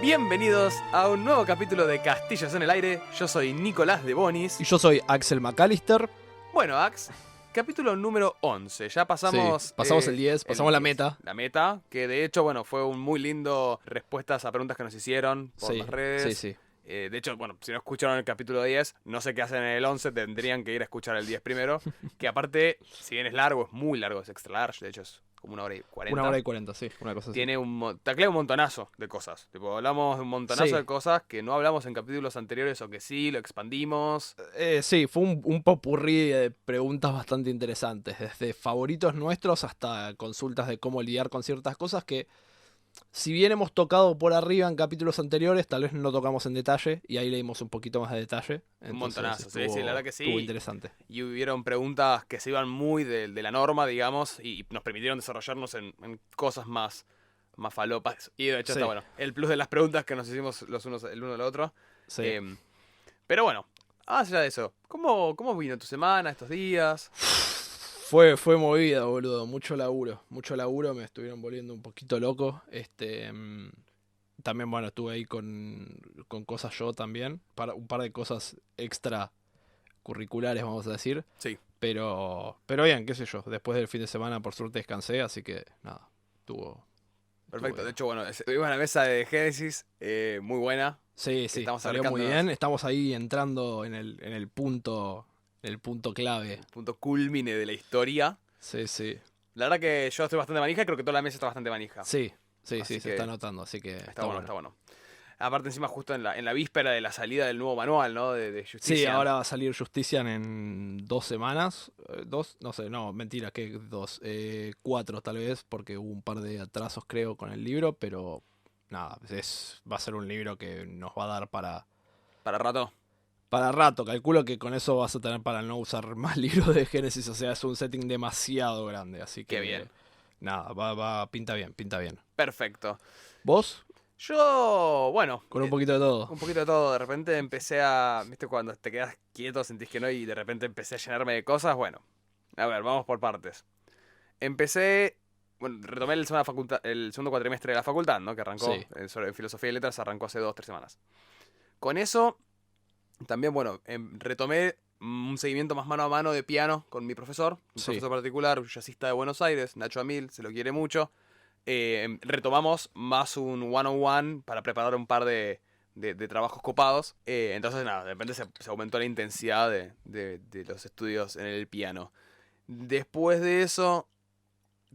Bienvenidos a un nuevo capítulo de Castillos en el Aire. Yo soy Nicolás de Bonis. Y yo soy Axel McAllister. Bueno, Ax, capítulo número 11. Ya pasamos... Sí, pasamos el 10, pasamos la meta. La meta, que de hecho, bueno, fue un muy lindo respuestas a preguntas que nos hicieron por Sí, las redes. sí. De hecho, bueno, si no escucharon el capítulo 10, no sé qué hacen en el 11, tendrían que ir a escuchar el 10 primero. Que aparte, si bien es largo, es muy largo, es extra large, de hecho es como 1 hora y 40. 1 hora y 40, sí, una cosa así. Tiene taclea un montonazo de cosas. Tipo, hablamos de un montonazo Sí. de cosas que no hablamos en capítulos anteriores o que sí, lo expandimos. Sí, fue un popurrí de preguntas bastante interesantes. Desde favoritos nuestros hasta consultas de cómo lidiar con ciertas cosas que, si bien hemos tocado por arriba en capítulos anteriores, tal vez no tocamos en detalle. Y ahí leímos un poquito más de detalle. Entonces, Un montonazo, sí, estuvo- la verdad que sí. Estuvo interesante. Y hubieron preguntas que se iban muy de la norma, digamos, y nos permitieron desarrollarnos en cosas más falopas. Y de hecho Sí. está bueno. El plus de las preguntas que nos hicimos los unos el uno al otro. Sí. Pero bueno, más allá de eso, ¿cómo vino tu semana, estos días? Fue movida, boludo. Mucho laburo. Me estuvieron volviendo un poquito loco. También, bueno, estuve ahí con cosas yo también. Un par de cosas extra curriculares, vamos a decir. Sí. Pero bien, qué sé yo. Después del fin de semana, por suerte, descansé. Así que, nada, estuvo... Perfecto, estuvo- de hecho, bueno, tuvimos una mesa de Génesis muy buena. Sí, estamos salió muy acercándonos. bien. Estamos ahí entrando en el punto clave. El punto culmine de la historia. Sí. La verdad que yo estoy bastante manija y creo que toda la mesa está bastante manija. Sí, Así se que está notando. Así que está bueno. Aparte encima justo en la víspera de la salida del nuevo manual, ¿no? De Justicia. Sí, ahora va a salir Justician en 2 semanas. No sé, no, mentira, ¿qué 2? 4 tal vez, porque hubo un par de atrasos creo con el libro, pero nada, va a ser un libro que nos va a dar para Rato. rato. Calculo que con eso vas a tener para no usar más libros de Génesis, o sea, es un setting demasiado grande, así que... Qué bien. Nada, pinta bien. Perfecto. ¿Vos? Yo, bueno. Con un poquito de todo. Un poquito de todo. De repente empecé a... ¿Viste cuando te quedas quieto, sentís que no? Y de repente empecé a llenarme de cosas. Bueno. A ver, vamos por partes. Empecé... Bueno, retomé el segundo cuatrimestre de la facultad, ¿no? Que arrancó Sí. sobre Filosofía y Letras, arrancó hace 2-3 semanas. Con eso, también, bueno, retomé un seguimiento más mano a mano de piano con mi profesor. Un Sí. profesor particular, un jazzista de Buenos Aires, Nacho Amil, se lo quiere mucho. Retomamos más un one-on-one para preparar un par de trabajos copados. Entonces, nada, de repente se aumentó la intensidad de los estudios en el piano. Después de eso,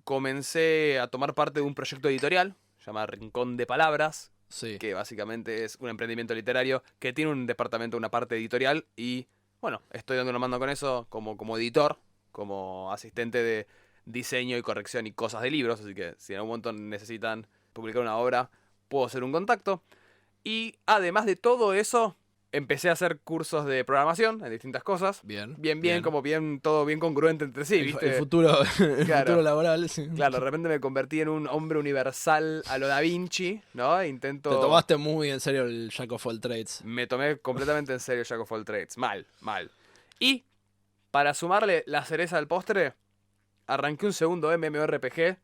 comencé a tomar parte de un proyecto editorial, llamado Rincón de Palabras, Sí. que básicamente es un emprendimiento literario que tiene un departamento, una parte editorial, y bueno, estoy dando una mano con eso como editor, como asistente de diseño y corrección y cosas de libros, así que si en algún momento necesitan publicar una obra, puedo hacer un contacto. Y además de todo eso, empecé a hacer cursos de programación en distintas cosas. Bien. Como todo bien congruente entre sí, ¿viste? El futuro, Claro. futuro laboral, sí. Claro, de repente me convertí en un hombre universal a lo Da Vinci, ¿no? Te tomaste muy en serio el Jack of all trades. Me tomé completamente en serio Jack of all trades. Mal. Y, para sumarle la cereza al postre, arranqué un segundo MMORPG,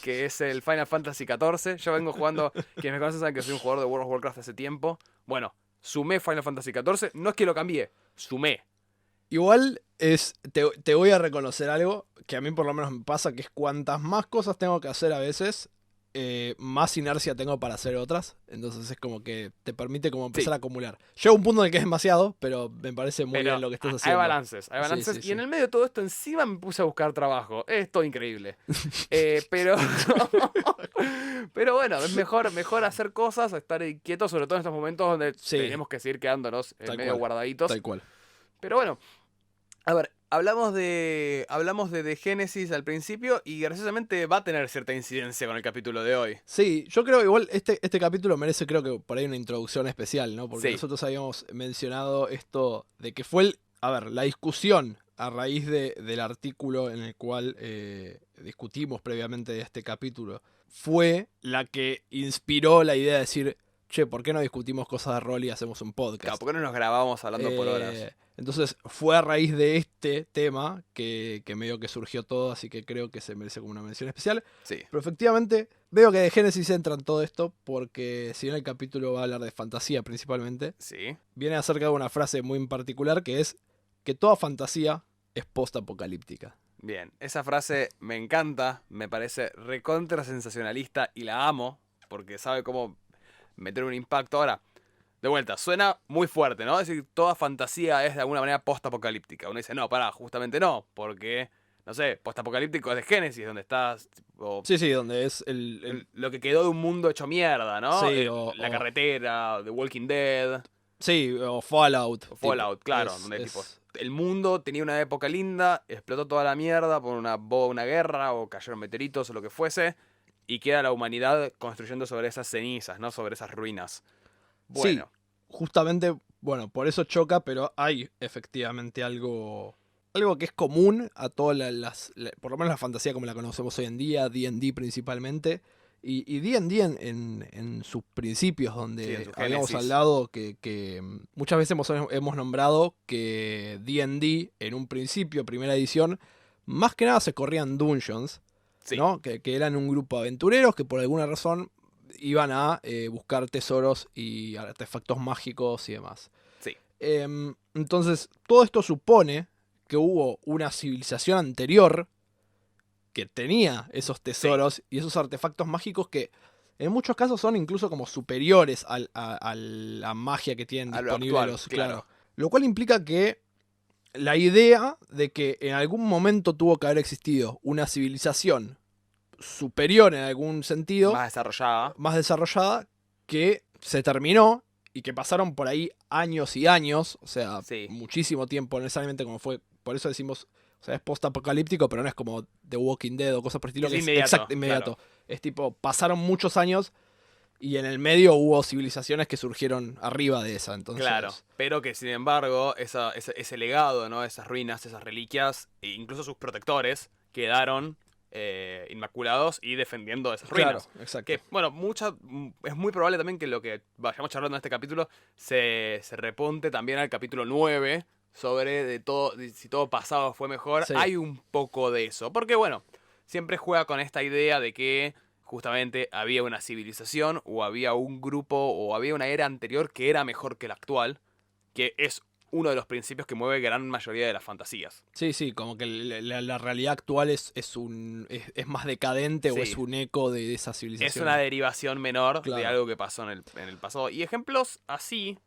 que es el Final Fantasy XIV. Yo vengo jugando, quienes me conocen saben que soy un jugador de World of Warcraft hace tiempo. Bueno, sumé Final Fantasy XIV, no es que lo cambié, sumé. Igual te voy a reconocer algo que a mí por lo menos me pasa, que es cuantas más cosas tengo que hacer a veces, más inercia tengo para hacer otras. Entonces es como que te permite como empezar Sí. a acumular. Llega un punto en el que es demasiado, pero me parece muy bien lo que estás haciendo. Hay balances. Sí, Y sí. en el medio de todo esto encima me puse a buscar trabajo. Es todo increíble. Pero pero bueno, es mejor hacer cosas, estar quietos, sobre todo en estos momentos donde Sí. tenemos que seguir quedándonos Tal medio cual. guardaditos. Tal cual. Pero bueno, a ver, hablamos de Génesis al principio y graciosamente va a tener cierta incidencia con el capítulo de hoy. Sí, yo creo que igual este capítulo merece, creo que por ahí una introducción especial, ¿no? Porque Sí. nosotros habíamos mencionado esto de que fue la discusión a raíz del artículo en el cual discutimos previamente de este capítulo, fue la que inspiró la idea de decir, che, ¿por qué no discutimos cosas de rol y hacemos un podcast? Claro, ¿por qué no nos grabamos hablando por horas? Entonces fue a raíz de este tema que medio que surgió todo, así que creo que se merece como una mención especial. Sí. Pero efectivamente Veo que de Génesis entra en todo esto porque si bien el capítulo va a hablar de fantasía principalmente, Sí. viene acerca de una frase muy en particular que es que toda fantasía es post-apocalíptica. Bien, esa frase me encanta, me parece recontra sensacionalista y la amo porque sabe cómo meter un impacto. Ahora, de vuelta, suena muy fuerte, ¿no? Es decir, toda fantasía es de alguna manera post-apocalíptica. Uno dice, no, pará, justamente no, porque, no sé, post-apocalíptico es de Génesis, donde estás, tipo, Sí, donde es lo que quedó de un mundo hecho mierda, ¿no? sí, La carretera, The Walking Dead, sí, o Fallout. o Tipo, Fallout, claro, donde tipo, el mundo tenía una época linda, explotó toda la mierda por una guerra, o cayeron meteoritos, o lo que fuese, y queda la humanidad construyendo sobre esas cenizas, ¿no? Sobre esas ruinas. Sí, Bueno, justamente, bueno, por eso choca, pero hay efectivamente algo que es común a todas por lo menos la fantasía como la conocemos hoy en día, D&D principalmente, y D&D en sus principios, sí, en donde su habíamos génesis. hablado que muchas veces hemos nombrado que D&D en un principio, primera edición, más que nada se corrían dungeons, Sí, ¿no? Que eran un grupo de aventureros que por alguna razón iban a buscar tesoros y artefactos mágicos y demás. sí. Entonces, todo esto supone que hubo una civilización anterior que tenía esos Sí, tesoros y esos artefactos mágicos que en muchos casos son incluso como superiores a la magia que tienen a lo disponible actual, los... claro. Claro. Lo cual implica que la idea de que en algún momento tuvo que haber existido una civilización superior en algún sentido, Más desarrollada. más desarrollada, que se terminó y que pasaron por ahí años y años, o sea, Sí. muchísimo tiempo, no necesariamente como fue, por eso decimos, o sea, es post-apocalíptico, pero no es como The Walking Dead o cosas por el estilo, Es que es inmediato, exacto, claro. inmediato. Es tipo, pasaron muchos años y en el medio hubo civilizaciones que surgieron arriba de esa, Claro. entonces... Pero que sin embargo, ese legado, ¿no? Esas ruinas, esas reliquias, e incluso sus protectores, quedaron inmaculados y defendiendo esas Claro, ruinas. exacto. Que, bueno, es muy probable también que lo que vayamos charlando en este capítulo se repunte también al capítulo 9 sobre si todo pasado fue mejor. Sí, Hay un poco de eso. Porque, bueno, siempre juega con esta idea de que justamente había una civilización o había un grupo o había una era anterior que era mejor que la actual, que es uno de los principios que mueve gran mayoría de las fantasías. sí, como que la realidad actual es más decadente o es Sí, un eco de esa es una civilización. derivación menor de Claro. algo que pasó en el pasado. Y ejemplos así,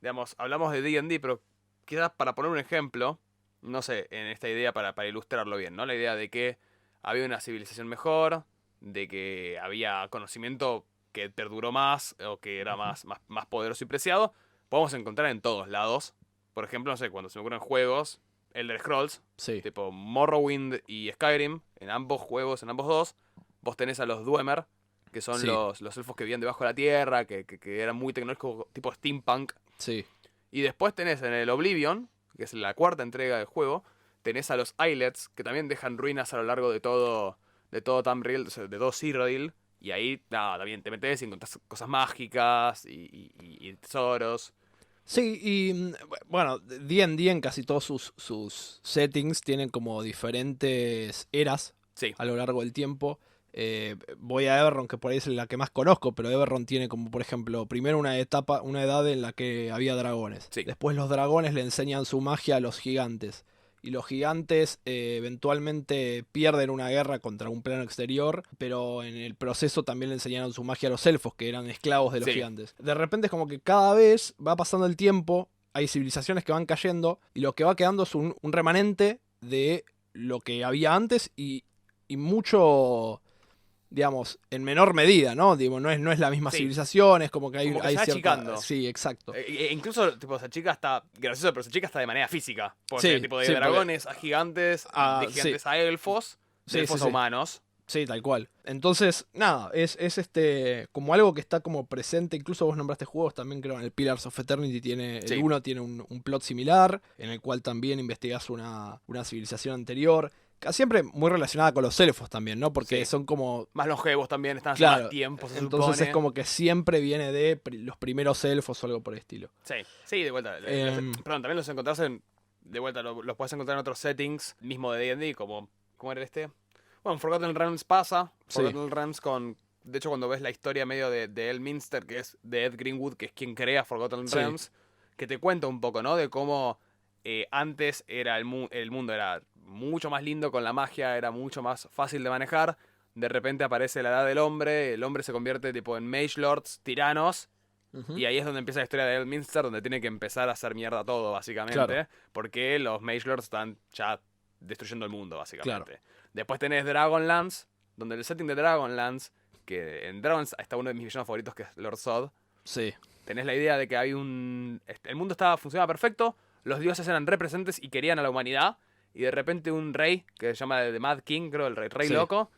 digamos, hablamos de D&D, pero quizás para poner un ejemplo, no sé, en esta idea para ilustrarlo bien, ¿no? La idea de que había una civilización mejor, de que había conocimiento que perduró más o que era Ujú. más poderoso y preciado, podemos encontrar en todos lados. Por ejemplo, no sé, cuando se me ocurren juegos, Elder Scrolls, Sí, tipo Morrowind y Skyrim, en ambos juegos, en ambos dos, vos tenés a los Dwemer, que son sí, los elfos que vivían debajo de la tierra, que eran muy tecnológicos, tipo steampunk. sí, Y después tenés en el Oblivion, que es la cuarta entrega del juego, tenés a los Islets, que también dejan ruinas a lo largo de todo Tamriel, o sea, de todo Cyrodiil. Y ahí, nada, también te metes y encontrás cosas mágicas y tesoros. sí, y bueno, D&D en casi todos sus settings tienen como diferentes eras Sí, a lo largo del tiempo. Voy a Eberron, que por ahí es la que más conozco, pero Eberron tiene como, por ejemplo, primero una edad en la que había dragones. sí, Después los dragones le enseñan su magia a los gigantes. Y los gigantes eventualmente pierden una guerra contra un plano exterior, pero en el proceso también le enseñaron su magia a los elfos, que eran esclavos de los sí. gigantes. De repente es como que cada vez va pasando el tiempo, hay civilizaciones que van cayendo, y lo que va quedando es un remanente de lo que había antes y mucho, digamos, en menor medida, ¿no? Digo, no es la misma Sí, civilización, es como que hay, como que se hay va cierta... achicando. Sí, exacto. Incluso, tipo, esa chica está graciosa, pero esa chica está de manera física. Puede ser, Sí, tipo, de sí, porque... dragones a gigantes, Ah, de sí, gigantes a elfos, de sí, elfos a sí. humanos. Sí, tal cual. Entonces, nada, es como algo que está como presente. Incluso vos nombraste juegos también, creo, en el Pillars of Eternity el Sí, uno tiene un plot similar, en el cual también investigás una civilización anterior. Siempre muy relacionada con los elfos también, ¿no? Porque sí. son como. Más longevos también, están hace más Claro, tiempo, se entonces es supone. como que siempre viene de los primeros elfos o algo por el estilo. Sí, sí, de vuelta. Em, Perdón, también los encontrás de vuelta, los puedes encontrar en otros settings, mismo de D&D, como, ¿cómo era este? Bueno, Forgotten Realms pasa, sí, Forgotten Realms con de hecho, cuando ves la historia medio de Elminster, que es de Ed Greenwood, que es quien crea Forgotten Sí. Realms, que te cuenta un poco, ¿no? De cómo antes era el mundo era mucho más lindo con la magia, era mucho más fácil de manejar. De repente aparece la edad del hombre, el hombre se convierte tipo en mage lords, tiranos, Ujú. y ahí es donde empieza la historia de Elminster, donde tiene que empezar a hacer mierda todo, básicamente. Claro. Porque los Mage Lords están ya destruyendo el mundo, básicamente. Claro. Después tenés Dragonlance, donde el setting de Dragonlance, que en Dragonlance está uno de mis villanos favoritos, que es Lord Zod. Sí. Tenés la idea de que hay un... El mundo funcionaba perfecto, los dioses eran representes y querían a la humanidad, y de repente un rey, que se llama The Mad King, creo, el rey Sí. loco,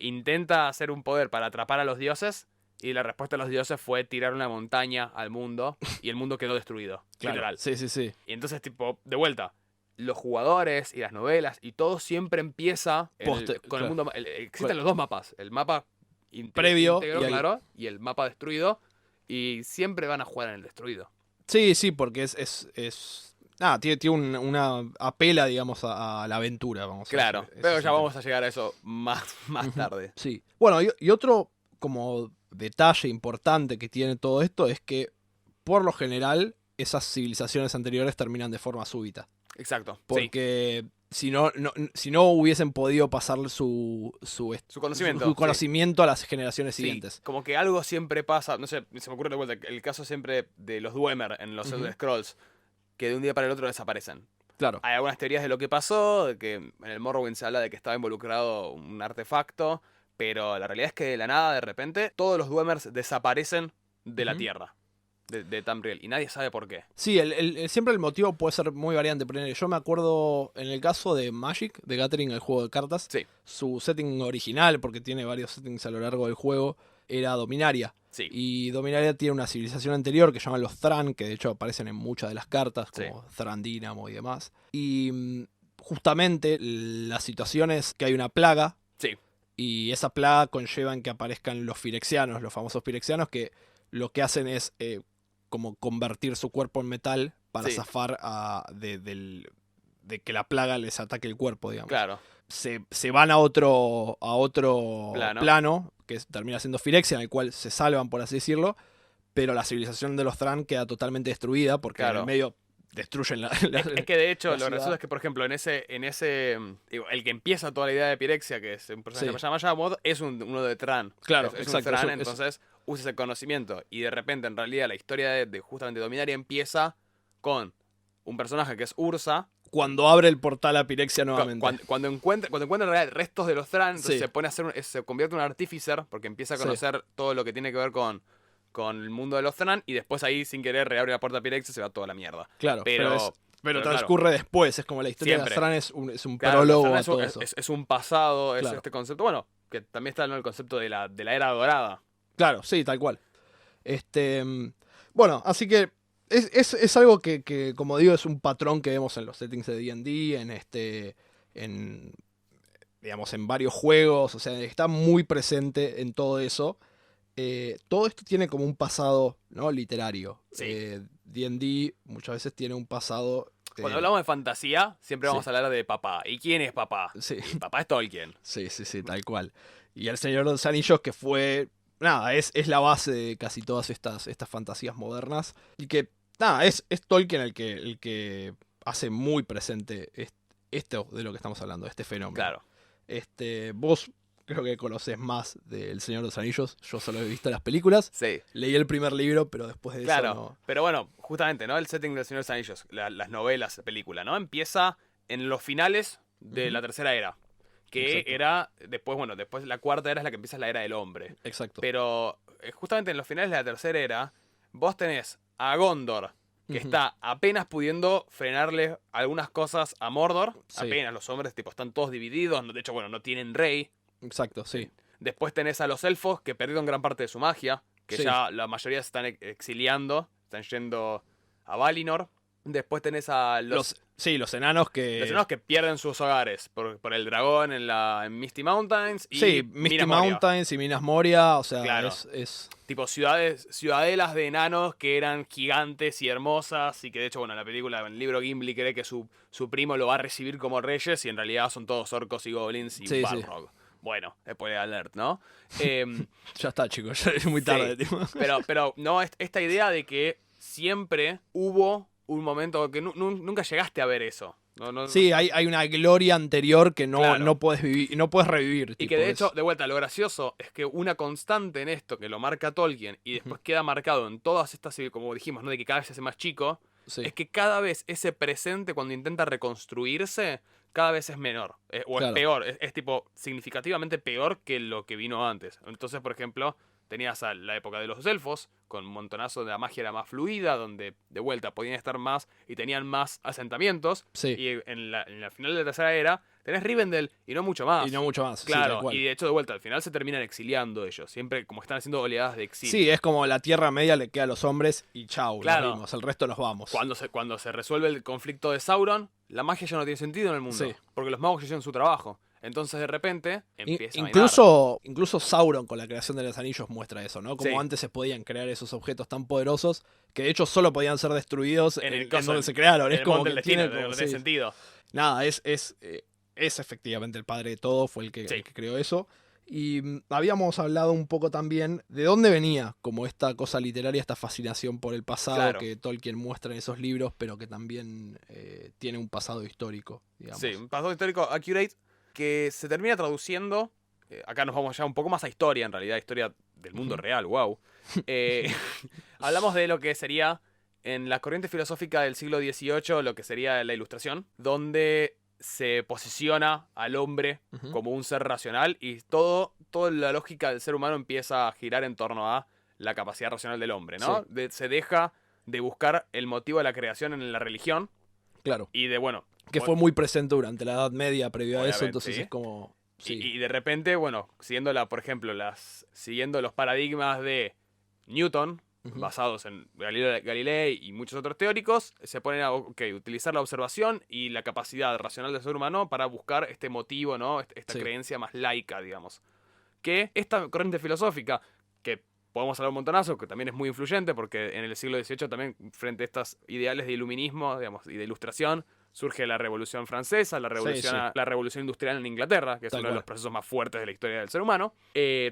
intenta hacer un poder para atrapar a los dioses, y la respuesta de los dioses fue tirar una montaña al mundo, y el mundo quedó destruido. Claro. Literal. Sí, sí, sí. Y entonces, tipo, de vuelta, los jugadores y las novelas y todo siempre empieza con el Claro. mundo. Existen los dos mapas: el mapa Previo íntegro, y el- claro, y el mapa destruido. Y siempre van a jugar en el destruido. Sí, sí, porque nada, tiene una apela, digamos, a la aventura, vamos a Claro, decir. pero Ese ya es el vamos a llegar a eso más Ujú. tarde. Sí. Bueno, y otro como detalle importante que tiene todo esto es que, por lo general, esas civilizaciones anteriores terminan de forma súbita. Exacto. Sí. Porque si no hubiesen podido pasar su conocimiento, su sí. conocimiento a las generaciones Sí, siguientes. como que algo siempre pasa. No sé, se me ocurre de vuelta el caso siempre de los Dwemer en los Ujú. Elder Scrolls, que de un día para el otro desaparecen. Claro. Hay algunas teorías de lo que pasó, de que en el Morrowind se habla de que estaba involucrado un artefacto, pero la realidad es que de la nada, de repente, todos los Dwemers desaparecen de la Ujú. Tierra, de Tamriel, y nadie sabe por qué. Sí, siempre el motivo puede ser muy variante. Pero yo me acuerdo en el caso de Magic, de Gathering, el juego de cartas, Sí, su setting original, porque tiene varios settings a lo largo del juego, era Dominaria. sí, Y Dominaria tiene una civilización anterior que llaman los Thran, que de hecho aparecen en muchas de las cartas, como Thran Dynamo y demás. Y justamente la situación es que hay una plaga, sí, y esa plaga conlleva en que aparezcan los Phyrexianos, los famosos Phyrexianos, que lo que hacen es como convertir su cuerpo en metal para Sí. zafar de que la plaga les ataque el cuerpo, digamos. claro, Se van a otro plano que termina siendo Phyrexia, en el cual se salvan, por así decirlo, pero la civilización de los Thran queda totalmente destruida porque en Claro. el medio destruyen la Es que de hecho, la lo ciudad. gracioso es que, por ejemplo, digo, el que empieza toda la idea de Pirexia, que es un personaje Sí. que se llama Yamod, es uno de Tran. Claro, es exacto, un Tran, eso- entonces usa ese conocimiento. Y de repente, en realidad, la historia de justamente Dominaria empieza con un personaje que es Ursa. Cuando abre el portal a Pyrexia cu- nuevamente. Cuando encuentra en realidad restos de los Tran, entonces Sí. se pone a se convierte en un artificer, porque empieza a Sí. conocer todo lo que tiene que ver con el mundo de los Tran, y después ahí, sin querer, reabre la puerta a Pirexia y se va toda la mierda. Claro, pero pero transcurre después, es como la historia Siempre. de Thran es un Claro, prólogo Thran a todo eso. es un pasado, es Claro. este concepto. Bueno, que también está, ¿no?, el concepto de la era dorada. Claro, sí, tal cual. Bueno, así que es algo que, como digo, es un patrón que vemos en los settings de D&D, digamos, en varios juegos, o sea, está muy presente en todo eso. Todo esto tiene como un pasado, ¿no?, literario. Sí. D&D muchas veces tiene un pasado... Cuando hablamos de fantasía, siempre sí. vamos a hablar de papá. ¿Y quién es papá? Sí. Y papá es Tolkien. Sí, tal cual. Y El Señor de los Anillos, que fue... Nada, es la base de casi todas estas fantasías modernas. Y que, nada, es Tolkien el que hace muy presente esto de lo que estamos hablando, este fenómeno. Claro. Vos creo que conocés más del Señor de los Anillos. Yo solo he visto las películas. Sí. Leí el primer libro, pero después de Claro. eso no... Pero bueno, justamente, ¿no? El setting del Señor de los Anillos, las novelas, película, ¿no? Empieza en los finales de Ujú. la tercera era. Que Exacto. era, después la cuarta era es la que empieza la era del hombre. Exacto. Pero justamente en los finales de la tercera era, vos tenés a Gondor, que Ujú. está apenas pudiendo frenarle algunas cosas a Mordor. Sí. Apenas, los hombres tipo están todos divididos. De hecho, bueno, no tienen rey. Exacto, sí. Después tenés a los elfos, que perdieron gran parte de su magia. Que Sí. ya la mayoría se están exiliando. Están yendo a Valinor. Después tenés a los Los enanos que... los enanos que pierden sus hogares por el dragón en Misty Mountains. Y Sí, Misty Minas Moria. Mountains y Minas Moria, o sea, Claro. es... Tipo ciudadelas de enanos que eran gigantes y hermosas. Y que de hecho, bueno, en la película, en el libro, Gimli cree que su primo lo va a recibir como reyes. Y en realidad son todos orcos y goblins y Sí, sí. Balrog. Bueno, spoiler alert, ¿no? Em, Ya está, chicos, ya es muy tarde. Sí, Tipo. pero no, esta idea de que siempre hubo un momento que nunca llegaste a ver eso. Sí, hay una gloria anterior que Claro. no puedes vivir, no puedes revivir. Y tipo, que de es- hecho, de vuelta, lo gracioso es que una constante en esto que lo marca Tolkien y después queda marcado en todas estas, como dijimos, ¿no? De que cada vez se hace más chico, sí, es que cada vez ese presente, cuando intenta reconstruirse, cada vez es menor. O es claro. peor, es tipo significativamente peor que lo que vino antes. Entonces, por ejemplo, tenías a la época de los elfos, con un montonazo de la magia era más fluida, donde de vuelta podían estar más y tenían más asentamientos. Sí. Y en la final de la tercera era, tenés Rivendell y no mucho más. Y no mucho más. Sí, Claro, tal cual. y de hecho, de vuelta, al final se terminan exiliando ellos. Siempre como están haciendo oleadas de exilio. Sí, es como la Tierra Media le queda a los hombres y chau, Claro. nos vimos, el resto nos vamos. Cuando se resuelve el conflicto de Sauron, la magia ya no tiene sentido en el mundo. Sí. Porque los magos ya hicieron su trabajo. Entonces, de repente, empieza a Incluso Sauron con la creación de los anillos muestra eso, ¿no? Como Sí. antes se podían crear esos objetos tan poderosos que de hecho solo podían ser destruidos En el en coso, donde se crearon. en Es el como monte que del tiene, destino, como- no tiene sí. sentido. Nada, es efectivamente el padre de todo, fue el Sí. el que creó eso. Y habíamos hablado un poco también de dónde venía como esta cosa literaria, esta fascinación por el pasado Claro. que Tolkien muestra en esos libros, pero que también tiene un pasado histórico, digamos. Sí, un pasado histórico accurate que se termina traduciendo. Acá nos vamos ya un poco más a historia, en realidad, historia del mundo real, wow. Hablamos de lo que sería en la corriente filosófica del siglo XVIII, lo que sería la Ilustración, donde se posiciona al hombre Ujú. como un ser racional y toda la lógica del ser humano empieza a girar en torno a la capacidad racional del hombre, ¿no? Sí. Se deja de buscar el motivo de la creación en la religión Claro. y de, bueno, Que fue muy presente durante la Edad Media, previo a eso, Obviamente, entonces sí. es como... Sí, y de repente, bueno, por ejemplo, siguiendo los paradigmas de Newton, Ujú. basados en Galilei y muchos otros teóricos, se ponen a utilizar la observación y la capacidad racional del ser humano para buscar este motivo, ¿no? Esta Sí. creencia más laica, digamos. Que esta corriente filosófica, que podemos hablar un montonazo, que también es muy influyente, porque en el siglo XVIII también, frente a estos ideales de iluminismo, digamos, y de ilustración, surge la Revolución Francesa, la Revolución Industrial en Inglaterra, que es Tal uno de cual. los procesos más fuertes de la historia del ser humano.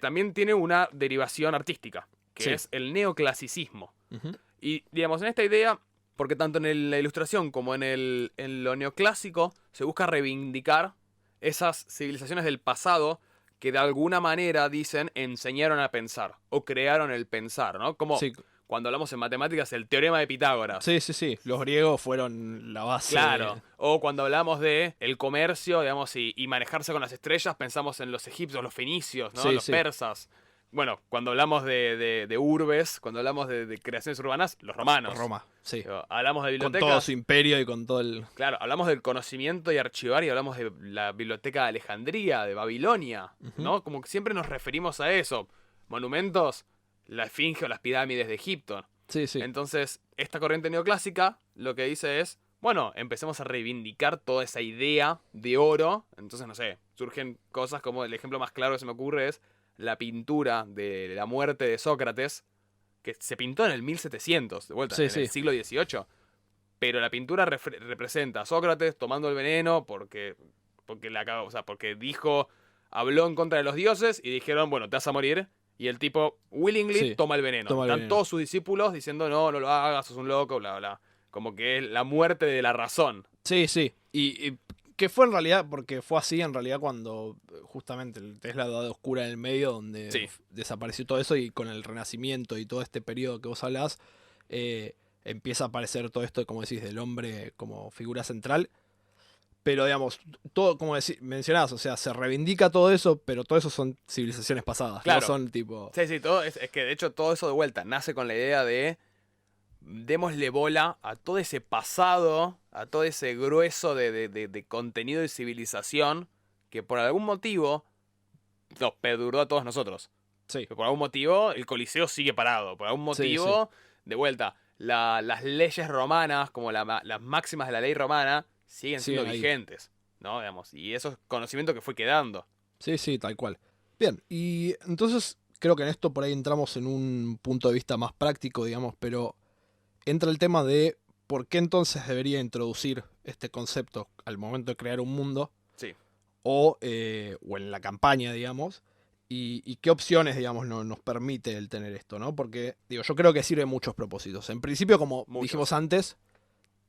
También tiene una derivación artística, que Sí. es el neoclasicismo. Ujú. Y, digamos, en esta idea, porque tanto en la ilustración como en lo neoclásico, se busca reivindicar esas civilizaciones del pasado que de alguna manera, dicen, enseñaron a pensar, o crearon el pensar, ¿no? Como Sí. cuando hablamos en matemáticas, el teorema de Pitágoras. Sí, sí, sí. Los griegos fueron la base. Claro. O cuando hablamos de el comercio, digamos, y manejarse con las estrellas, pensamos en los egipcios, los fenicios, ¿no? Sí, Los sí. persas. Bueno, cuando hablamos de urbes, cuando hablamos de creaciones urbanas, los romanos. Roma, sí. Digo, hablamos de Con bibliotecas. todo su imperio y con todo el... Claro, hablamos del conocimiento y archivar y hablamos de la biblioteca de Alejandría, de Babilonia, Ujú. ¿no? Como que siempre nos referimos a eso. Monumentos, la Esfinge o las pirámides de Egipto. Sí, sí. Entonces, esta corriente neoclásica lo que dice es, bueno, empecemos a reivindicar toda esa idea de oro. Entonces, no sé, surgen cosas como el ejemplo más claro que se me ocurre es la pintura de la muerte de Sócrates, que se pintó en el 1700, de vuelta, Sí, en sí. el siglo XVIII. Pero la pintura representa a Sócrates tomando el veneno porque habló en contra de los dioses y dijeron, bueno, te vas a morir. Y el tipo willingly Sí, toma el veneno. toma el Están veneno. todos sus discípulos diciendo, no lo hagas, sos un loco, bla, bla. Como que es la muerte de la razón. Sí, sí. Y que fue en realidad, porque fue así en realidad cuando justamente es la edad oscura en el medio donde Sí. desapareció todo eso y con el Renacimiento y todo este periodo que vos hablás, empieza a aparecer todo esto, como decís, del hombre como figura central. Pero digamos, todo, como mencionás, o sea, se reivindica todo eso, pero todo eso son civilizaciones pasadas. Claro. No son tipo... Sí, sí, todo es que de hecho todo eso de vuelta nace con la idea de démosle bola a todo ese pasado, a todo ese grueso de contenido y civilización que por algún motivo nos perduró a todos nosotros. Sí. Que por algún motivo el Coliseo sigue parado. Por algún Sí, motivo, de vuelta, las leyes romanas, como las máximas de la ley romana, siguen siendo Siguen ahí. vigentes. ¿No? Digamos, y eso es conocimiento que fue quedando. Sí, sí, tal cual. Bien, y entonces creo que en esto por ahí entramos en un punto de vista más práctico, digamos, pero entra el tema de por qué entonces debería introducir este concepto al momento de crear un mundo, Sí. o en la campaña, digamos. Y qué opciones, digamos, nos permite el tener esto, ¿no? Porque, digo, yo creo que sirve en muchos propósitos. En principio, como dijimos antes,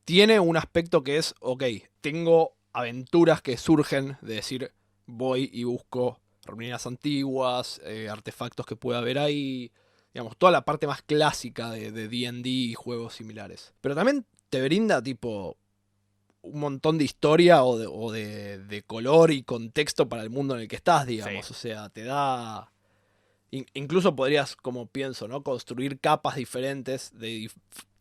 tiene un aspecto que es, ok, tengo aventuras que surgen de decir, voy y busco ruinas antiguas, artefactos que pueda haber ahí, digamos, toda la parte más clásica de D&D y juegos similares. Pero también te brinda, tipo, un montón de historia o de color y contexto para el mundo en el que estás, digamos. Sí. O sea, te da... Incluso podrías, como pienso, ¿no? Construir capas diferentes de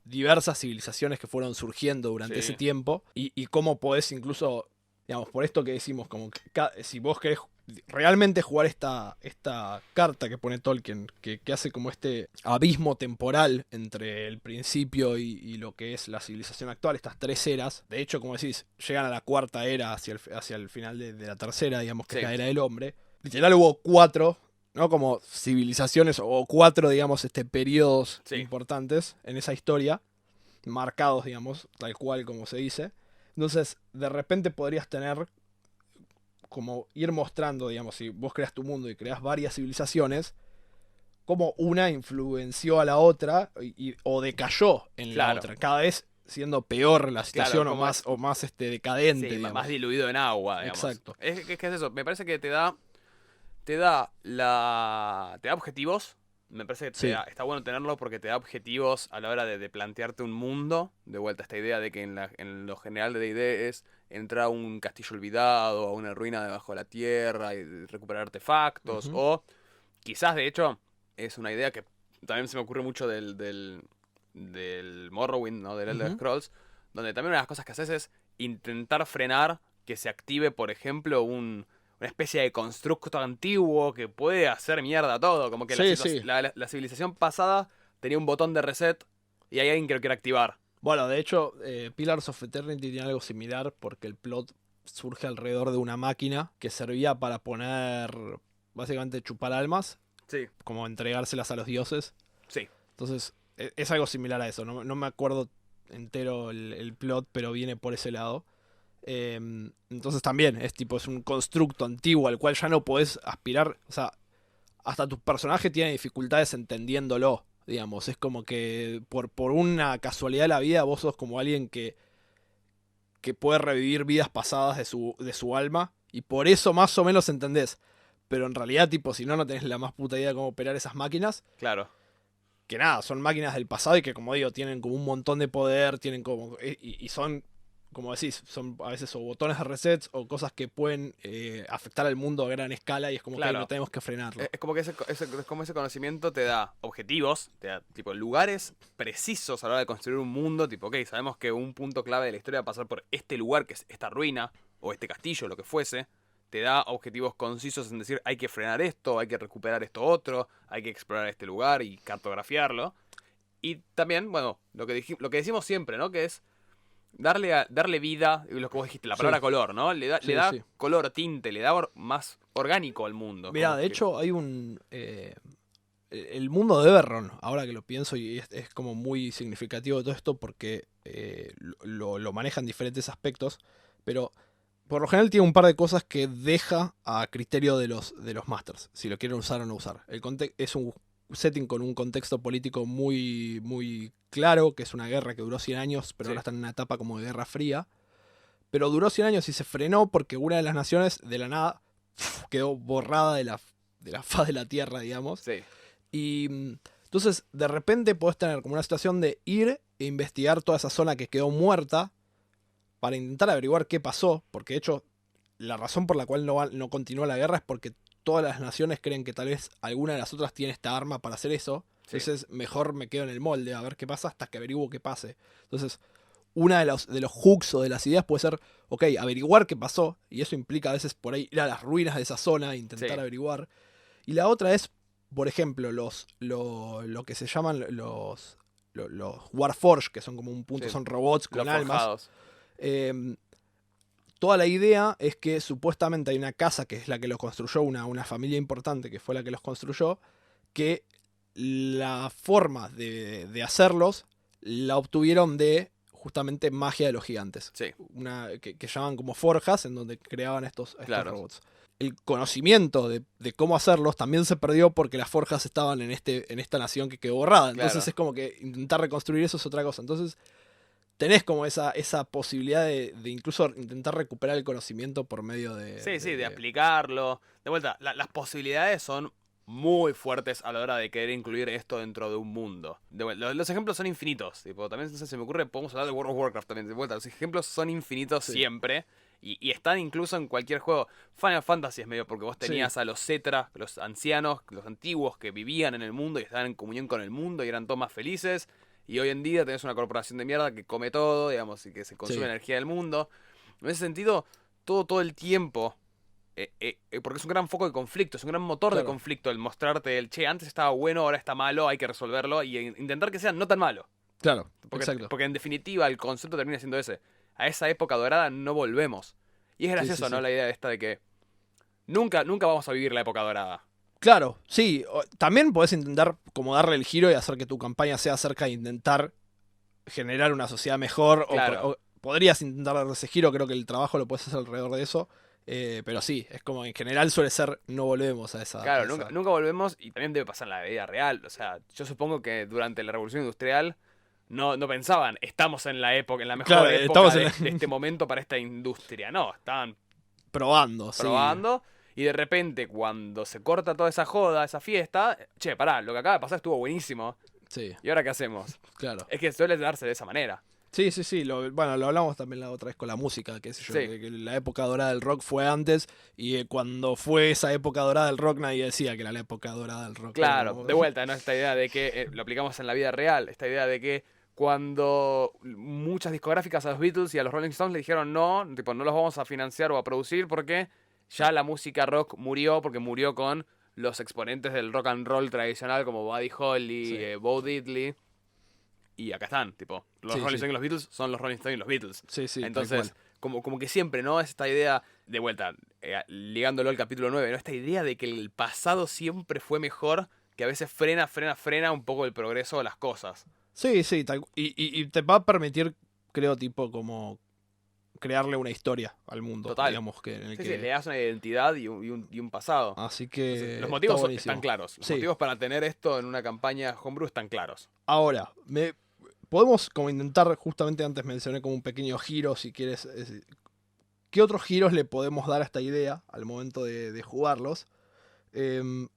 diversas civilizaciones que fueron surgiendo durante ese tiempo. Y cómo podés incluso, digamos, por esto que decimos, como que si vos querés realmente jugar esta carta que pone Tolkien, que hace como este abismo temporal entre el principio y lo que es la civilización actual, estas 3 eras. De hecho, como decís, llegan a la 4ª era hacia el final de la 3ª, digamos, que es la era del hombre. Literal hubo 4, ¿no? Como civilizaciones o 4, digamos, periodos importantes en esa historia, marcados, digamos, tal cual como se dice. Entonces, de repente podrías tener como ir mostrando, digamos, si vos creas tu mundo y creas varias civilizaciones, como una influenció a la otra o decayó en la otra, cada vez siendo peor la situación o más decadente. Sí, digamos. más diluido en agua, digamos. Exacto. Es eso, me parece que te da objetivos. Me parece que está bueno tenerlo porque te da objetivos a la hora de plantearte un mundo. De vuelta, esta idea de que en lo general de D&D es entrar a un castillo olvidado, a una ruina debajo de la tierra y recuperar artefactos. O quizás, de hecho, es una idea que también se me ocurre mucho del Morrowind, ¿no? Del Elder Scrolls, donde también una de las cosas que haces es intentar frenar que se active, por ejemplo, una especie de constructo antiguo que puede hacer mierda todo. Como que la civilización pasada tenía un botón de reset y hay alguien que lo quiere activar. Bueno, de hecho, Pillars of Eternity tiene algo similar porque el plot surge alrededor de una máquina que servía para poner, básicamente, chupar almas. Sí. Como entregárselas a los dioses. Sí. Entonces, es algo similar a eso. No me acuerdo entero el plot, pero viene por ese lado. Entonces también es un constructo antiguo al cual ya no podés aspirar. O sea, hasta tu personaje tiene dificultades entendiéndolo, digamos. Es como que por una casualidad de la vida vos sos como alguien que puede revivir vidas pasadas de su alma. Y por eso más o menos entendés. Pero en realidad, si no tenés la más puta idea de cómo operar esas máquinas. Claro. Que nada, son máquinas del pasado y que, como digo, tienen como un montón de poder, tienen como... Y son, como decís, son a veces o botones de resets o cosas que pueden afectar al mundo a gran escala y es como que no tenemos que frenarlo. Es como que ese conocimiento te da objetivos, te da lugares precisos a la hora de construir un mundo, sabemos que un punto clave de la historia va a pasar por este lugar, que es esta ruina, o este castillo, lo que fuese. Te da objetivos concisos en decir, hay que frenar esto, hay que recuperar esto otro, hay que explorar este lugar y cartografiarlo. Y también, bueno, lo que decimos siempre, ¿no? Que es darle vida, lo que vos dijiste, la palabra color, ¿no? Le da color, tinte, le da más orgánico al mundo. Mirá, de hecho hay un... el mundo de Eberron, ahora que lo pienso, y es como muy significativo todo esto porque lo manejan diferentes aspectos, pero... Por lo general tiene un par de cosas que deja a criterio de los masters, si lo quieren usar o no usar. Es un setting con un contexto político muy, muy claro, que es una guerra que duró 100 años, pero ahora está en una etapa como de Guerra Fría. Pero duró 100 años y se frenó porque una de las naciones, de la nada, quedó borrada de la faz de la Tierra, digamos. Sí. Y entonces, de repente podés tener como una situación de ir e investigar toda esa zona que quedó muerta, para intentar averiguar qué pasó, porque de hecho la razón por la cual no continúa la guerra es porque todas las naciones creen que tal vez alguna de las otras tiene esta arma para hacer eso. Sí. Entonces mejor me quedo en el molde a ver qué pasa hasta que averiguo qué pase. Entonces una de los hooks o de las ideas puede ser, ok, averiguar qué pasó, y eso implica a veces por ahí ir a las ruinas de esa zona e intentar averiguar. Y la otra es, por ejemplo, lo que se llaman los Warforged, que son como un punto, son robots con almas. Forjados. Toda la idea es que supuestamente hay una casa que es la que los construyó, una familia importante que fue la que los construyó, que la forma de hacerlos la obtuvieron de justamente magia de los gigantes. Sí. Que llaman como forjas, en donde creaban estos Claro. robots. El conocimiento de cómo hacerlos también se perdió porque las forjas estaban en esta nación que quedó borrada. Entonces Claro. es como que intentar reconstruir eso es otra cosa. Entonces tenés como esa posibilidad de incluso intentar recuperar el conocimiento por medio de... Sí, de aplicarlo. De vuelta, las posibilidades son muy fuertes a la hora de querer incluir esto dentro de un mundo. Los ejemplos son infinitos. Tipo, también se me ocurre, podemos hablar de World of Warcraft también. De vuelta, los ejemplos son infinitos siempre. Y están incluso en cualquier juego. Final Fantasy es medio porque vos tenías a los Cetra, los ancianos, los antiguos que vivían en el mundo y estaban en comunión con el mundo y eran todos más felices. Y hoy en día tenés una corporación de mierda que come todo, digamos, y que se consume energía del mundo. En ese sentido, todo el tiempo, porque es un gran foco de conflicto, es un gran motor de conflicto el mostrarte che, antes estaba bueno, ahora está malo, hay que resolverlo y intentar que sea no tan malo. Claro, exacto. Porque en definitiva el concepto termina siendo ese. A esa época dorada no volvemos. Y es gracioso, ¿no? La idea esta de que nunca vamos a vivir la época dorada. Claro, sí. También podés intentar como darle el giro y hacer que tu campaña sea acerca de intentar generar una sociedad mejor. Claro. O podrías intentar darle ese giro, creo que el trabajo lo puedes hacer alrededor de eso. Pero sí, es como en general suele ser no volvemos a esa... Claro, nunca volvemos y también debe pasar en la vida real. O sea, yo supongo que durante la Revolución Industrial no pensaban, estamos en la época, en la mejor época de este momento para esta industria. No, estaban probando. Y de repente cuando se corta toda esa joda, esa fiesta, che, pará, lo que acaba de pasar estuvo buenísimo. Sí. ¿Y ahora qué hacemos? Claro. Es que suele darse de esa manera. Sí. Lo hablamos también la otra vez con la música, qué sé yo, que la época dorada del rock fue antes y cuando fue esa época dorada del rock nadie decía que era la época dorada del rock. Claro, de vuelta, ¿no? Esta idea de que lo aplicamos en la vida real, esta idea de que cuando muchas discográficas a los Beatles y a los Rolling Stones le dijeron no los vamos a financiar o a producir porque ya la música rock murió, porque murió con los exponentes del rock and roll tradicional como Buddy Holly, Bo Diddley. Y acá están, los Rolling Stones y los Beatles son los Rolling Stones y los Beatles. Sí, entonces, como que siempre, ¿no? Es esta idea, de vuelta, ligándolo al capítulo 9, ¿no? Esta idea de que el pasado siempre fue mejor, que a veces frena un poco el progreso de las cosas. Sí, y te va a permitir, creo, como crearle una historia al mundo. Total. Digamos, que le das una identidad y un pasado. Así que entonces, los motivos están claros. Los motivos para tener esto en una campaña homebrew están claros. Ahora, podemos como intentar, justamente antes mencioné como un pequeño giro, si quieres. ¿Qué otros giros le podemos dar a esta idea al momento de jugarlos?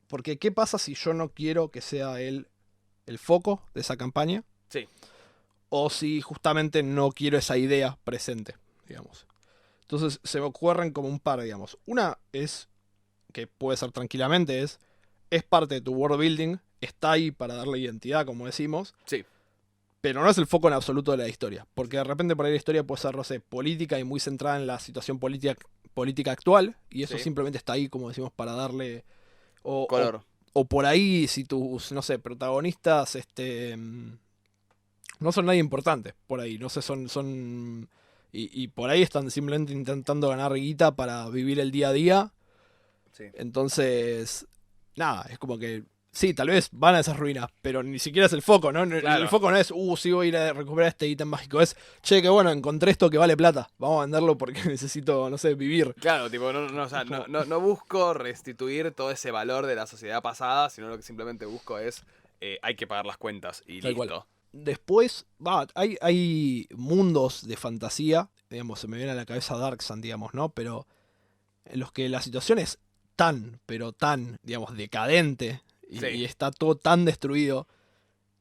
Porque ¿qué pasa si yo no quiero que sea el foco de esa campaña? Sí. O si justamente no quiero esa idea presente, digamos. Entonces se me ocurren como un par, digamos. Una es, que puede ser tranquilamente, es parte de tu world building, está ahí para darle identidad, como decimos. Sí. Pero no es el foco en absoluto de la historia. Porque de repente por ahí la historia puede ser, no sé, política y muy centrada en la situación política actual. Y eso simplemente está ahí, como decimos, para darle... color. O por ahí, si tus, no sé, protagonistas no son nadie importante. Por ahí, no sé, son y por ahí están simplemente intentando ganar guita para vivir el día a día. Sí. Entonces, nada, es como que... Sí, tal vez van a esas ruinas, pero ni siquiera es el foco, ¿no? Claro. El foco no es, sí voy a ir a recuperar este ítem mágico. Es, che, que bueno, encontré esto que vale plata. Vamos a venderlo porque necesito, no sé, vivir. Claro, no busco restituir todo ese valor de la sociedad pasada, sino lo que simplemente busco es, hay que pagar las cuentas y Tal listo. Cual. Después, hay mundos de fantasía, digamos, se me viene a la cabeza Darksun, digamos, ¿no? Pero en los que la situación es pero tan, digamos, decadente y está todo tan destruido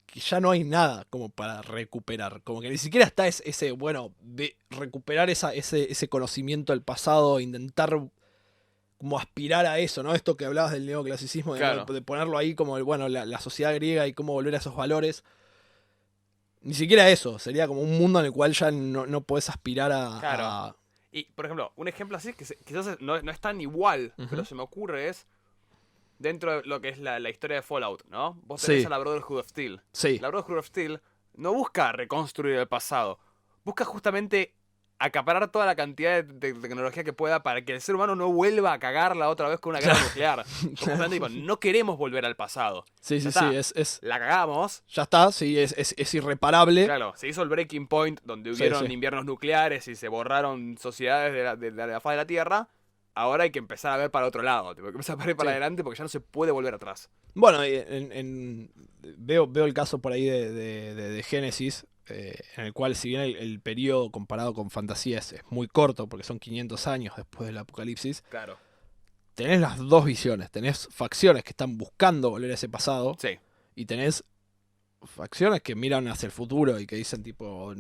que ya no hay nada como para recuperar. Como que ni siquiera está ese recuperar ese conocimiento del pasado, intentar como aspirar a eso, ¿no? Esto que hablabas del neoclasicismo, de ponerlo ahí como, la sociedad griega y cómo volver a esos valores. Ni siquiera eso, sería como un mundo en el cual ya no podés aspirar a... Y, por ejemplo, un ejemplo así, que quizás no es tan igual, pero se me ocurre es, dentro de lo que es la historia de Fallout, ¿no? Vos tenés a la Brotherhood of Steel. Sí. La Brotherhood of Steel no busca reconstruir el pasado, busca justamente acaparar toda la cantidad de tecnología que pueda para que el ser humano no vuelva a cagarla otra vez con una guerra nuclear. Justamente, tipo, no queremos volver al pasado. Sí, Ya sí, sí, está. La cagamos. ya está, sí, es irreparable. Claro, se hizo el breaking point donde Sí, hubieron sí. inviernos nucleares y se borraron sociedades de la faz de la Tierra. Ahora hay que empezar a ver para otro lado. Hay que empezar a ver para Sí. adelante porque ya no se puede volver atrás. Bueno, veo el caso por ahí de Génesis, en el cual si bien el periodo comparado con fantasía es muy corto, porque son 500 años después del apocalipsis, Claro. tenés las dos visiones. Tenés facciones que están buscando volver a ese pasado, Sí. y tenés facciones que miran hacia el futuro y que dicen tipo,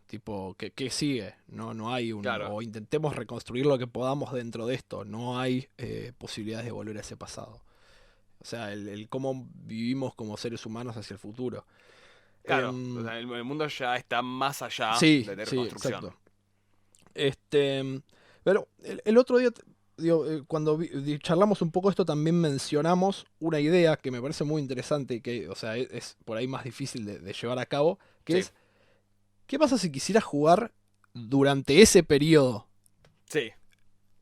tipo, ¿qué sigue? No hay un... Claro. O intentemos reconstruir lo que podamos dentro de esto. No hay posibilidades de volver a ese pasado. O sea, el cómo vivimos como seres humanos hacia el futuro. Claro. O sea, el mundo ya está más allá Sí, de sí, reconstrucción. exacto. Pero el otro día, cuando charlamos un poco esto, también mencionamos una idea que me parece muy interesante y que, o sea, es por ahí más difícil de llevar a cabo, que Sí. es, ¿qué pasa si quisieras jugar durante ese periodo Sí,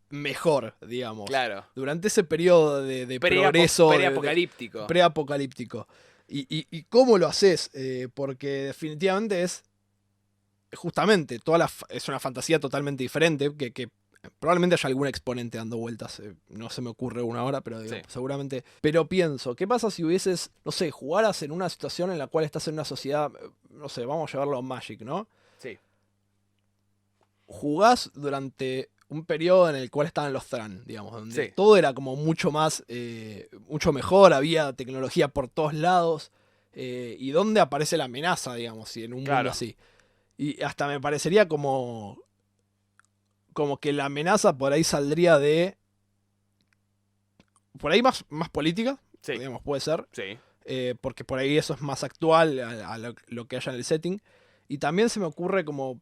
mejor, digamos? claro. Durante ese periodo de progreso, Preapocalíptico. preapocalíptico. ¿Y cómo lo haces? Porque definitivamente es justamente, es una fantasía totalmente diferente, que probablemente haya algún exponente dando vueltas, no se me ocurre una ahora, pero digo, Sí. seguramente. Pero pienso, ¿qué pasa si hubieses, no sé, jugaras en una situación en la cual estás en una sociedad, no sé, vamos a llevarlo a Magic, ¿no? Sí. Jugás durante un periodo en el cual estaban los Thran, digamos, donde Sí. todo era como mucho más, mucho mejor, había tecnología por todos lados, y donde aparece la amenaza, digamos, y en un mundo Claro. así. Y hasta me parecería como que la amenaza por ahí saldría de... Por ahí más política, Sí. digamos, puede ser. Sí. Porque por ahí eso es más actual a lo que haya en el setting. Y también se me ocurre como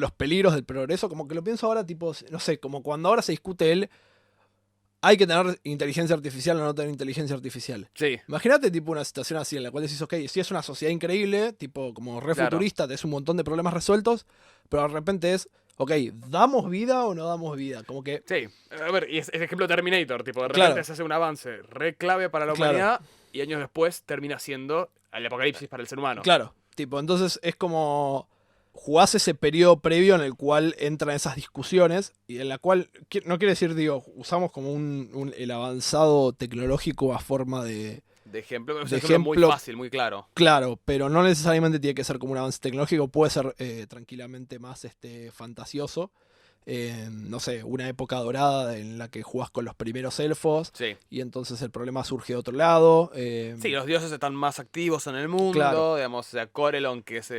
los peligros del progreso, como que lo pienso ahora, tipo, no sé, como cuando ahora se discute hay que tener inteligencia artificial o no tener inteligencia artificial. Sí. Imagínate tipo una situación así en la cual decís, ok, si es una sociedad increíble, tipo como re Claro. futurista, tenés un montón de problemas resueltos, pero de repente es, ok, ¿damos vida o no damos vida? Como que, Sí. A ver, y es el ejemplo Terminator, tipo, de Claro. repente se hace un avance re clave para la Claro. humanidad y años después termina siendo el apocalipsis para el ser humano. claro, tipo, entonces es como jugás ese periodo previo en el cual entran esas discusiones y en la cual, no quiere decir, digo, usamos como el avanzado tecnológico a forma de... De ejemplo, es De un ejemplo muy ejemplo- fácil, muy claro. Claro, pero no necesariamente tiene que ser como un avance tecnológico, puede ser tranquilamente más fantasioso. No sé, una época dorada en la que jugás con los primeros elfos Sí. y entonces el problema surge de otro lado. Sí, los dioses están más activos en el mundo, Claro. digamos, o sea, Corelon, que es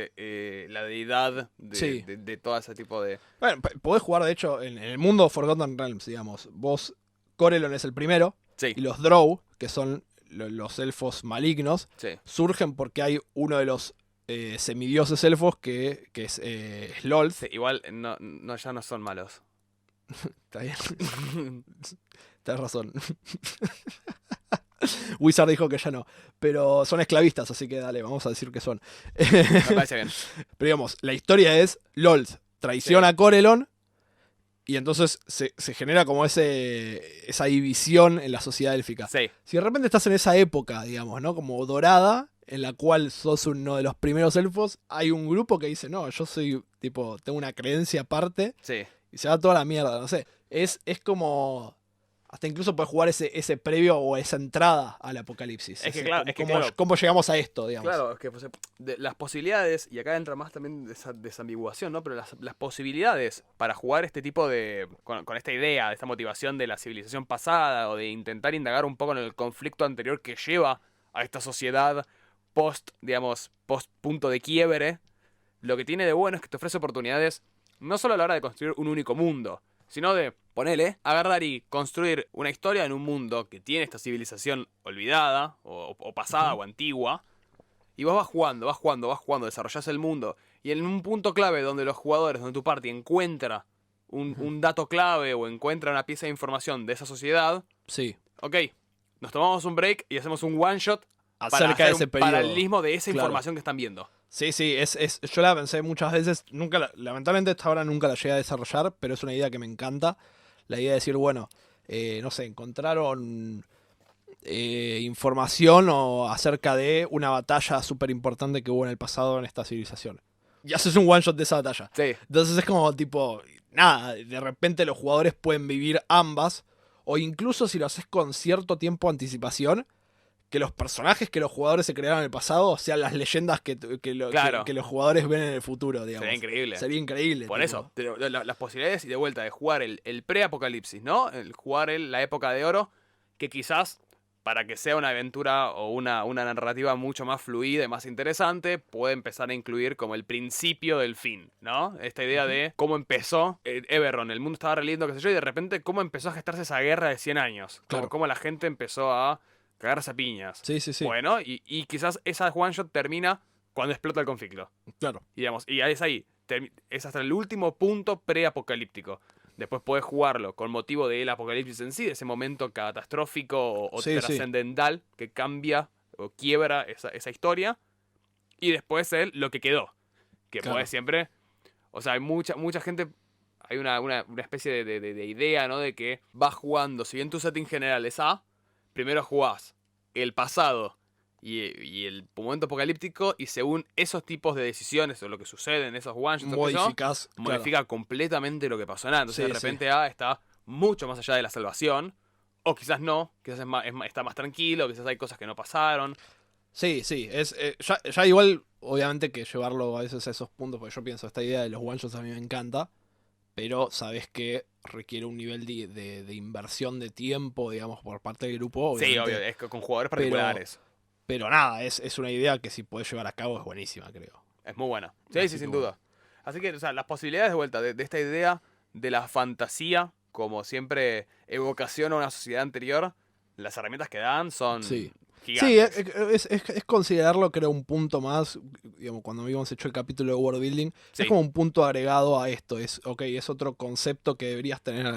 la deidad Sí. de todo ese tipo de... Bueno, podés jugar de hecho en el mundo Forgotten Realms, digamos. Vos, Corelon es el primero Sí, y los Drow, que son los elfos malignos, sí. surgen porque hay uno de los semidioses elfos que es Slolth. Sí, igual ya no son malos. Está bien. Tienes razón. Wizard dijo que ya no. Pero son esclavistas, así que dale, vamos a decir que son. Me parece bien. Pero digamos, la historia es Lolth traiciona a Corelon y entonces se genera como esa división en la sociedad élfica. Sí, Si de repente estás en esa época, digamos, ¿no? Como dorada, en la cual sos uno de los primeros elfos, hay un grupo que dice, no, yo soy, tipo, tengo una creencia aparte sí. y se va toda la mierda, no sé. Es como... Hasta incluso puedes jugar ese previo o esa entrada al apocalipsis. Es que claro, ¿Cómo llegamos a esto, digamos? Claro, es que pues, las posibilidades, y acá entra más también de esa desambiguación, ¿no? Pero las posibilidades para jugar este tipo de... Con esta idea, de esta motivación de la civilización pasada, o de intentar indagar un poco en el conflicto anterior que lleva a esta sociedad post punto de quiebre, lo que tiene de bueno es que te ofrece oportunidades no solo a la hora de construir un único mundo, sino de, ponele, agarrar y construir una historia en un mundo que tiene esta civilización olvidada, o pasada, o antigua, y vos vas jugando, desarrollás el mundo, y en un punto clave donde los jugadores, donde tu party encuentra un dato clave o encuentra una pieza de información de esa sociedad, Sí. ok, nos tomamos un break y hacemos un one shot para Acerca de hacer ese un periodo. paralelismo de esa Claro. información que están viendo. Sí, sí, yo la pensé muchas veces, lamentablemente hasta ahora nunca la llegué a desarrollar, pero es una idea que me encanta. La idea de decir, bueno, no sé, encontraron información o acerca de una batalla súper importante que hubo en el pasado en esta civilización. Y haces un one shot de esa batalla. Sí. Entonces es como tipo, nada, de repente los jugadores pueden vivir ambas, o incluso si lo haces con cierto tiempo de anticipación, que los personajes que los jugadores se crearon en el pasado sean las leyendas Claro. que los jugadores ven en el futuro, digamos. Sería increíble. Sería increíble. Por tipo. eso, las posibilidades y de vuelta de jugar el pre-apocalipsis, ¿no? El jugar la época de oro, que quizás para que sea una aventura o una narrativa mucho más fluida y más interesante, puede empezar a incluir como el principio del fin, ¿no? Esta idea de cómo empezó Eberron, el mundo estaba re lindo, qué sé yo, y de repente cómo empezó a gestarse esa guerra de 100 años. Claro. Cómo la gente empezó a cagarse a piñas. Sí, sí, sí. Bueno, y quizás esa one shot termina cuando explota el conflicto. Claro. Y, digamos, y es ahí. Es hasta el último punto pre-apocalíptico. Después podés jugarlo con motivo del apocalipsis en sí, de ese momento catastrófico o Sí, trascendental que cambia o quiebra esa historia. Y después lo que quedó. Que Claro. podés siempre. O sea, hay mucha gente. Hay una especie de idea, ¿no? De que vas jugando. Si bien tu setting general es A, primero jugás el pasado y el momento apocalíptico, y según esos tipos de decisiones o lo que sucede en esos one shots, Modificás. modifica completamente lo que pasó en nada. Entonces Sí, de repente A está mucho más allá de la salvación, o quizás no, quizás está más tranquilo, quizás hay cosas que no pasaron. Sí, sí. Ya igual, obviamente que llevarlo a veces a esos puntos, porque yo pienso, esta idea de los one shots a mí me encanta, pero sabes que requiere un nivel de inversión de tiempo, digamos, por parte del grupo. Sí, obviamente. obvio, es que con jugadores particulares. Pero nada, es una idea que si puedes llevar a cabo es buenísima, creo. Es muy buena. Sí, Así sí, que sin bueno. duda. Así que, o sea, las posibilidades de vuelta de esta idea de la fantasía, como siempre evocación a una sociedad anterior, las herramientas que dan son Sí. gigantes. Sí, es considerarlo, creo, un punto más, digamos, cuando habíamos hecho el capítulo de World Building, Sí. es como un punto agregado a esto, es otro concepto que deberías tener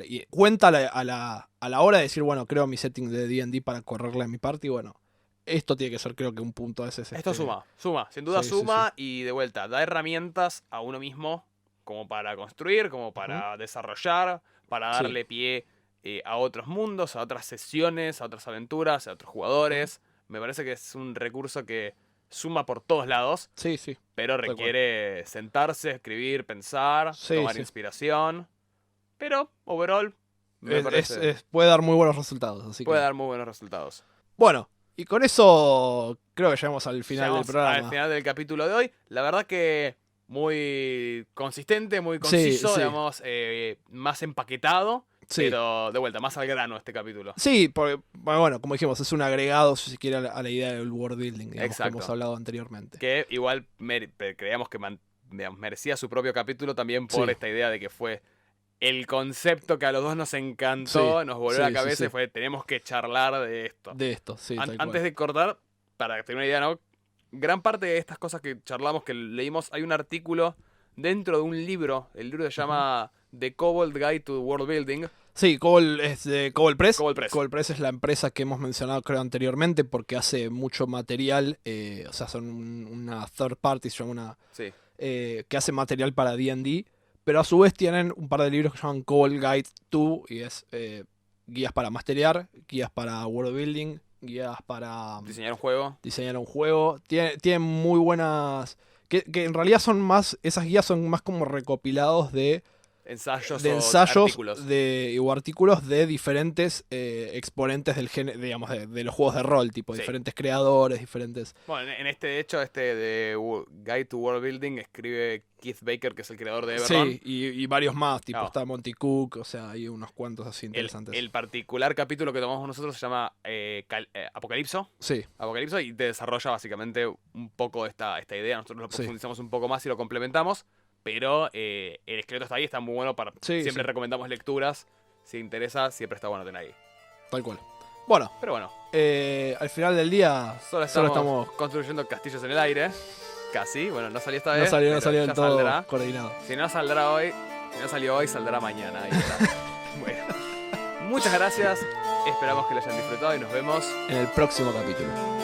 y cuenta a la hora de decir, bueno, creo mi setting de D&D para correrle a mi party, bueno, esto tiene que ser, creo que un punto ese es Esto suma, sin duda Sí, suma, y de vuelta, da herramientas a uno mismo como para construir, como para desarrollar, para Sí. darle pie a otros mundos, a otras sesiones, a otras aventuras, a otros jugadores. Me parece que es un recurso que suma por todos lados, Sí, sí. pero cual. requiere sentarse, escribir, pensar, Sí, tomar sí. inspiración. Pero, overall, me parece Puede dar muy buenos resultados, así puede que... dar muy buenos resultados. Bueno, y con eso creo que llegamos al final del Llegamos programa. al final del capítulo de hoy. La verdad que muy consistente, muy conciso, sí. digamos, más empaquetado, Sí. pero de vuelta, más al grano este capítulo. Sí, porque, bueno, como dijimos, es un agregado, si se quiere, a la idea del world building, digamos, que Exacto. hemos hablado anteriormente. Que igual creíamos que digamos, merecía su propio capítulo también por Sí. esta idea de que fue el concepto que a los dos nos encantó, Sí, nos volvió sí, la sí, cabeza sí. y fue, tenemos que charlar de esto. De esto, sí. tal Antes cual. de cortar, para tener una idea, ¿no? Gran parte de estas cosas que charlamos, que leímos, hay un artículo dentro de un libro. El libro se llama The Kobold Guide to World Building. Sí, Cobol es de Cobol Press. Cobol Press. Cobol Press es la empresa que hemos mencionado, creo, anteriormente, porque hace mucho material, o sea, son una third party, se llama una, Sí. que hace material para D&D, pero a su vez tienen un par de libros que se llaman Cobol Guide 2, y es guías para masterear, guías para world building, guías para Diseñar un juego. diseñar un juego. Tienen muy buenas... Que en realidad son más... Esas guías son más como recopilados de Ensayos de o ensayos artículos. o artículos de diferentes exponentes del género, digamos, de los juegos de rol, tipo Sí. diferentes creadores, diferentes... Bueno, en este, de hecho, de Guide to World Building escribe Keith Baker, que es el creador de Eberron. Sí, y varios más, tipo Claro. está Monty Cook, o sea, hay unos cuantos así El, interesantes. el particular capítulo que tomamos nosotros se llama Apocalipso. Sí, Apocalipso y te desarrolla básicamente un poco esta idea. Nosotros lo Sí. profundizamos un poco más y lo complementamos. Pero el esqueleto está ahí, está muy bueno para... Sí, siempre sí. recomendamos lecturas. Si interesa, siempre está bueno tener ahí. tal cual. Bueno, Pero bueno, al final del día solo estamos construyendo castillos en el aire. Casi. Bueno, no salió esta vez. no salió pero del ya todo saldrá. coordinado. Si no saldrá hoy, si no salió hoy, saldrá mañana. Ahí está. Bueno, muchas gracias. Esperamos que lo hayan disfrutado y nos vemos En el próximo capítulo.